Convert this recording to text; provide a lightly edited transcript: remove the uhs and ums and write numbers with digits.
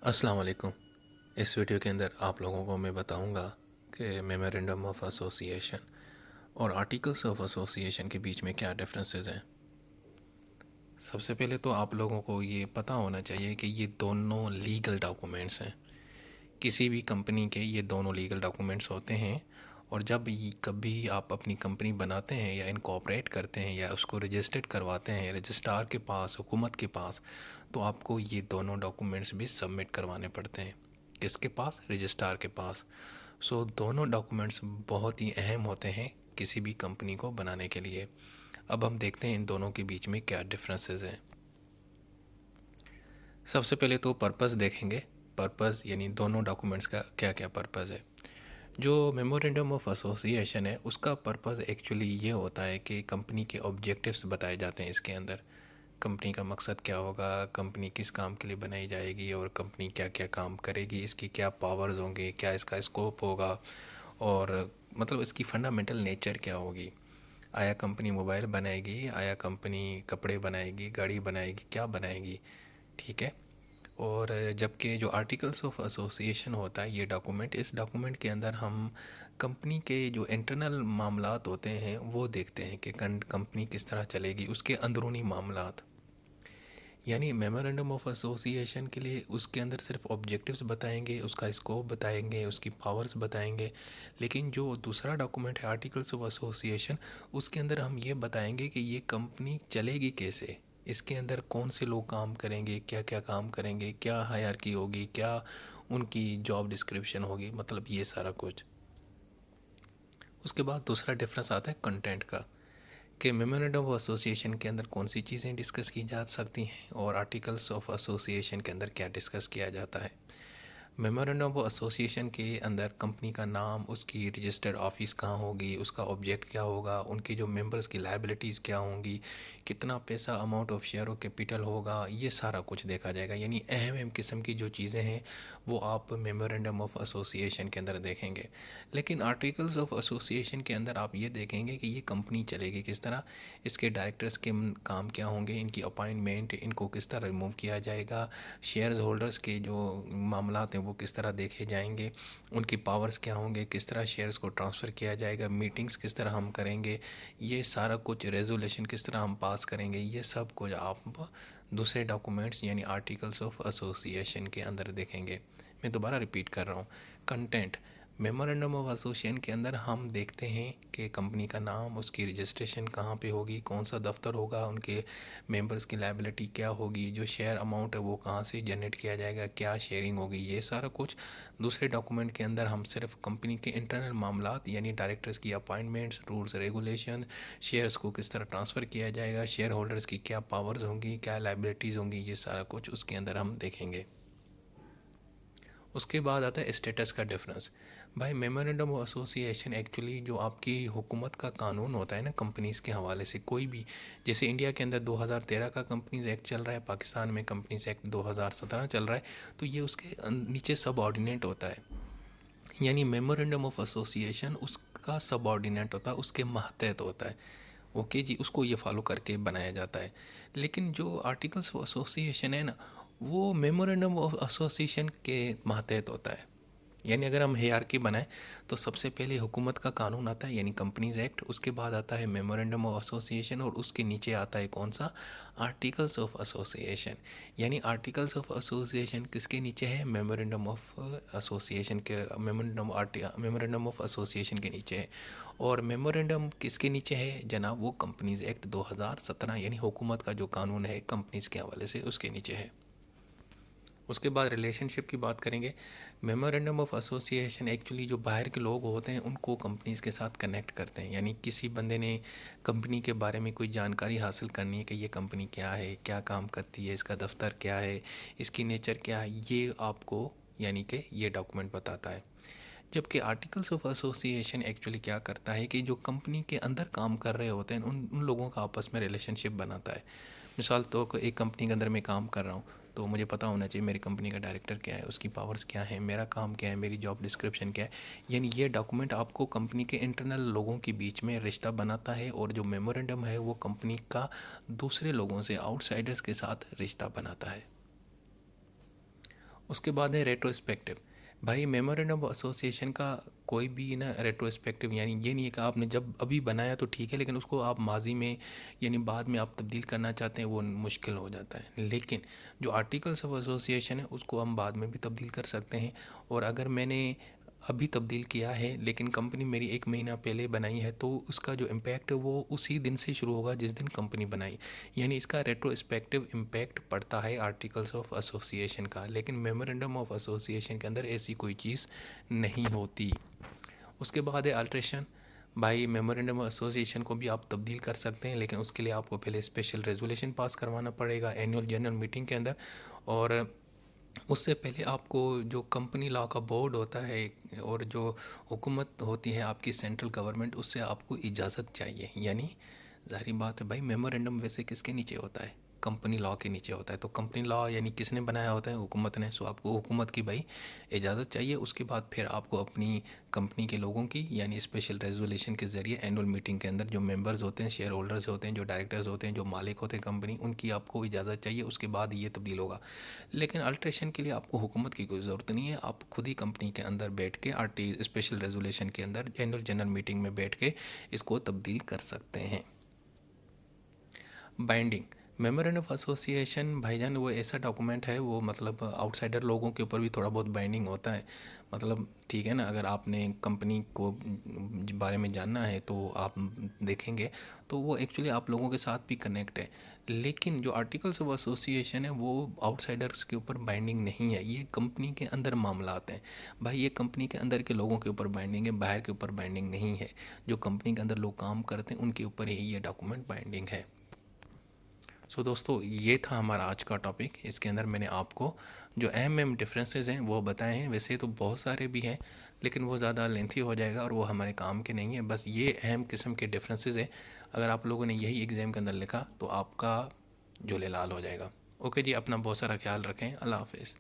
अस्सलाम वालेकुम। इस वीडियो के अंदर आप लोगों को मैं बताऊंगा कि मेमोरेंडम ऑफ एसोसिएशन और आर्टिकल्स ऑफ एसोसिएशन के बीच में क्या डिफरेंसेस हैं। सबसे पहले तो आप लोगों को ये पता होना चाहिए कि ये दोनों लीगल डॉक्यूमेंट्स हैं। किसी भी कंपनी के ये दोनों लीगल डॉक्यूमेंट्स होते हैं। और जब कभी आप अपनी कंपनी बनाते हैं या इनकॉर्पोरेट करते हैं या उसको रजिस्टर्ड करवाते हैं रजिस्ट्रार के पास, हुकूमत के पास, तो आपको ये दोनों डॉक्यूमेंट्स भी सबमिट करवाने पड़ते हैं। किसके पास? रजिस्ट्रार के पास। दोनों डॉक्यूमेंट्स बहुत ही अहम होते हैं किसी भी कंपनी को बनाने के लिए। अब हम देखते हैं इन दोनों के बीच में क्या डिफरेंसेस हैं। सबसे पहले तो पर्पस देखेंगे। पर्पस यानी दोनों डॉक्यूमेंट्स का क्या क्या पर्पस है। जो मेमोरेंडम ऑफ एसोसिएशन है उसका पर्पस एक्चुअली ये होता है कि कंपनी के ऑब्जेक्टिव्स बताए जाते हैं इसके अंदर। कंपनी का मकसद क्या होगा, कंपनी किस काम के लिए बनाई जाएगी और कंपनी क्या क्या काम करेगी, इसकी क्या पावर्स होंगे, क्या इसका स्कोप होगा, और मतलब इसकी फंडामेंटल नेचर क्या होगी। आया कंपनी मोबाइल बनाएगी, आया कंपनी कपड़े बनाएगी, गाड़ी बनाएगी, क्या बनाएगी। ठीक है। और जबकि जो आर्टिकल्स ऑफ एसोसिएशन होता है ये डॉक्यूमेंट, इस डॉक्यूमेंट के अंदर हम कंपनी के जो इंटरनल मामलात होते हैं वो देखते हैं कि कंपनी किस तरह चलेगी, उसके अंदरूनी मामलात। यानी मेमोरेंडम ऑफ एसोसिएशन के लिए उसके अंदर सिर्फ ऑब्जेक्टिव्स बताएंगे, उसका स्कोप बताएंगे, उसकी पावर्स बताएंगे। लेकिन जो दूसरा डॉक्यूमेंट है आर्टिकल्स ऑफ एसोसिएशन, उसके अंदर हम ये बताएंगे कि ये कंपनी चलेगी कैसे, इसके अंदर कौन से लोग काम करेंगे, क्या क्या काम करेंगे, क्या हायरार्की होगी, क्या उनकी जॉब डिस्क्रिप्शन होगी, मतलब ये सारा कुछ। उसके बाद दूसरा डिफरेंस आता है कंटेंट का, कि मेमोरेंडम ऑफ एसोसिएशन के अंदर कौन सी चीज़ें डिस्कस की जा सकती हैं और आर्टिकल्स ऑफ एसोसिएशन के अंदर क्या डिस्कस किया जाता है। मेमोरेंडम ऑफ एसोसिएशन के अंदर कंपनी का नाम, उसकी रजिस्टर्ड ऑफिस कहाँ होगी, उसका ऑब्जेक्ट क्या होगा, उनके जो मेंबर्स की लायबिलिटीज़ क्या होंगी, कितना पैसा amount of share of capital होगा, ये सारा कुछ देखा जाएगा। यानी अहम अहम किस्म की जो चीज़ें हैं वो आप मेमोरेंडम ऑफ एसोसिएशन के अंदर देखेंगे। लेकिन आर्टिकल्स ऑफ एसोसिएशन के अंदर आप ये देखेंगे कि ये कंपनी चलेगी किस तरह, इसके डायरेक्टर्स के काम क्या होंगे, इनकी अपॉइंटमेंट, इनको किस तरह रिमूव किया जाएगा, शेयर होल्डर्स के जो मामलात हैं वो किस तरह देखे जाएंगे, उनकी पावर्स क्या होंगे, किस तरह शेयर्स को ट्रांसफ़र किया जाएगा, मीटिंग्स किस तरह हम करेंगे, ये सारा कुछ, रेजोल्यूशन किस तरह हम पास करेंगे, ये सब कुछ आप दूसरे डॉक्यूमेंट्स यानी आर्टिकल्स ऑफ एसोसिएशन के अंदर देखेंगे। मैं दोबारा रिपीट कर रहा हूँ। कंटेंट, मेमोरेंडम ऑफ एसोसिएशन के अंदर हम देखते हैं कि कंपनी का नाम, उसकी रजिस्ट्रेशन कहाँ पे होगी, कौन सा दफ्तर होगा, उनके मेंबर्स की लायबिलिटी क्या होगी, जो शेयर अमाउंट है वो कहाँ से जनरेट किया जाएगा, क्या शेयरिंग होगी, ये सारा कुछ। दूसरे डॉक्यूमेंट के अंदर हम सिर्फ कंपनी के इंटरनल मामलात यानी डायरेक्टर्स की अपॉइंटमेंट्स, रूल्स रेगुलेशन, शेयर्स को किस तरह ट्रांसफ़र किया जाएगा, शेयर होल्डर्स की क्या पावर्स होंगी, क्या लायबिलिटीज़ होंगी, ये सारा कुछ उसके अंदर हम देखेंगे। उसके बाद आता है स्टेटस का डिफरेंस। भाई मेमोरेंडम ऑफ एसोसिएशन एक्चुअली जो आपकी हुकूमत का कानून होता है ना कंपनीज़ के हवाले से, कोई भी, जैसे इंडिया के अंदर 2013 का कंपनीज एक्ट चल रहा है, पाकिस्तान में कंपनीज एक्ट 2017 चल रहा है, तो ये उसके नीचे सब ऑर्डिनेट होता है। यानी मेमोरेंडम ऑफ एसोसिएशन उसका सब ऑर्डिनेट होता है, उसके मातहत होता है। ओके जी, उसको ये फॉलो करके बनाया जाता है। लेकिन जो आर्टिकल्स ऑफ एसोसिएशन है ना, वो मेमोरेंडम ऑफ एसोसिएशन के मातहत होता है। यानी अगर हम हायरार्की बनाएं तो सबसे पहले हुकूमत का कानून आता है यानी कंपनीज एक्ट, उसके बाद आता है मेमोरेंडम ऑफ एसोसिएशन और उसके नीचे आता है कौन सा? Articles of association. यानी आर्टिकल्स ऑफ एसोसिएशन किसके नीचे है? मेमोरेंडम ऑफ एसोसिएशन के, मेमोरेंडम ऑफ एसोसिएशन के नीचे है। और मेमोरेंडम किसके नीचे है जनाब? वो कंपनीज एक्ट 2017 यानी हुकूमत का जो कानून है कंपनीज के हवाले से, उसके नीचे है। उसके बाद रिलेशनशिप की बात करेंगे। मेमोरेंडम ऑफ एसोसिएशन एक्चुअली जो बाहर के लोग होते हैं उनको कंपनीज़ के साथ कनेक्ट करते हैं। यानी किसी बंदे ने कंपनी के बारे में कोई जानकारी हासिल करनी है कि ये कंपनी क्या है, क्या काम करती है, इसका दफ्तर क्या है, इसकी नेचर क्या है, ये आपको यानी कि ये डॉक्यूमेंट बताता है। जबकि आर्टिकल्स ऑफ एसोसिएशन एक्चुअली क्या करता है कि जो कंपनी के अंदर काम कर रहे होते हैं उन उन लोगों का आपस में रिलेशनशिप बनाता है। मिसाल तो एक कंपनी के अंदर मैं काम कर रहा हूँ, तो मुझे पता होना चाहिए मेरी कंपनी का डायरेक्टर क्या है, उसकी पावर्स क्या है, मेरा काम क्या है, मेरी जॉब डिस्क्रिप्शन क्या है। यानी ये डॉक्यूमेंट आपको कंपनी के इंटरनल लोगों के बीच में रिश्ता बनाता है, और जो मेमोरेंडम है वो कंपनी का दूसरे लोगों से, आउटसाइडर्स के साथ रिश्ता बनाता है। उसके बाद है रेट्रोस्पेक्टिव। भाई मेमोरेंडम ऑफ एसोसिएशन का कोई भी ना रेट्रोस्पेक्टिव यानी ये नहीं है कि आपने जब अभी बनाया तो ठीक है, लेकिन उसको आप माजी में यानी बाद में आप तब्दील करना चाहते हैं, वो मुश्किल हो जाता है। लेकिन जो आर्टिकल्स ऑफ एसोसिएशन है उसको हम बाद में भी तब्दील कर सकते हैं। और अगर मैंने अभी तब्दील किया है लेकिन कंपनी मेरी 1 महीना पहले बनाई है, तो उसका जो इम्पैक्ट है वो उसी दिन से शुरू होगा जिस दिन कंपनी बनाई। यानी इसका रेट्रोस्पेक्टिव इम्पैक्ट पड़ता है आर्टिकल्स ऑफ एसोसिएशन का, लेकिन मेमोरेंडम ऑफ एसोसिएशन के अंदर ऐसी कोई चीज़ नहीं होती। उसके बाद है अल्ट्रेशन। भाई मेमोरेंडम ऑफ एसोसिएशन को भी आप तब्दील कर सकते हैं, लेकिन उसके लिए आपको पहले स्पेशल रेजोल्यूशन पास करवाना पड़ेगा एनुअल जनरल मीटिंग के अंदर। और उससे पहले आपको जो कंपनी लॉ का बोर्ड होता है और जो हुकूमत होती है आपकी सेंट्रल गवर्नमेंट, उससे आपको इजाज़त चाहिए। यानी ज़ाहिर बात है भाई, मेमोरेंडम वैसे किसके नीचे होता है? कंपनी लॉ के नीचे होता है। तो कंपनी लॉ यानी किसने बनाया होता है? हुकूमत ने। सो आपको हुकूमत की भाई इजाज़त चाहिए। उसके बाद फिर आपको अपनी कंपनी के लोगों की यानी स्पेशल रेजोल्यूशन के ज़रिए एनुअल मीटिंग के अंदर जो मेंबर्स होते हैं, शेयर होल्डर्स होते हैं, जो डायरेक्टर्स होते हैं, जो मालिक होते हैं कंपनी, उनकी आपको इजाज़त चाहिए। उसके बाद ये तब्दील होगा। लेकिन अल्ट्रेशन के लिए आपको हुकूमत की कोई ज़रूरत नहीं है। आप खुद ही कंपनी के अंदर बैठ के स्पेशल रेजोल्यूशन के अंदर एनुअल जनरल मीटिंग में बैठ के इसको तब्दील कर सकते हैं। बाइंडिंग। मेमोरेंडम ऑफ एसोसिएशन भाईजान वो ऐसा डॉक्यूमेंट है, वो मतलब आउटसाइडर लोगों के ऊपर भी थोड़ा बहुत बाइंडिंग होता है। मतलब ठीक है ना, अगर आपने कंपनी को बारे में जानना है तो आप देखेंगे, तो वो एक्चुअली आप लोगों के साथ भी कनेक्ट है। लेकिन जो आर्टिकल्स ऑफ एसोसिएशन है वो आउटसाइडर्स के ऊपर बाइंडिंग नहीं है, ये कंपनी के अंदर मामला आते हैं। भाई ये कंपनी के अंदर के लोगों के ऊपर बाइंडिंग है, बाहर के ऊपर बाइंडिंग नहीं है। जो कंपनी के अंदर लोग काम करते हैं उनके ऊपर ही ये डॉक्यूमेंट बाइंडिंग है। सो दोस्तों, ये था हमारा आज का टॉपिक। इसके अंदर मैंने आपको जो अहम अहम डिफरेंसेस हैं वो बताए हैं। वैसे तो बहुत सारे भी हैं, लेकिन वो ज़्यादा लेंथी हो जाएगा और वो हमारे काम के नहीं है। बस ये अहम किस्म के डिफरेंसेस हैं। अगर आप लोगों ने यही एग्ज़ाम के अंदर लिखा तो आपका झूले लाल हो जाएगा। ओके जी, अपना बहुत सारा ख्याल रखें। अल्लाह हाफिज़।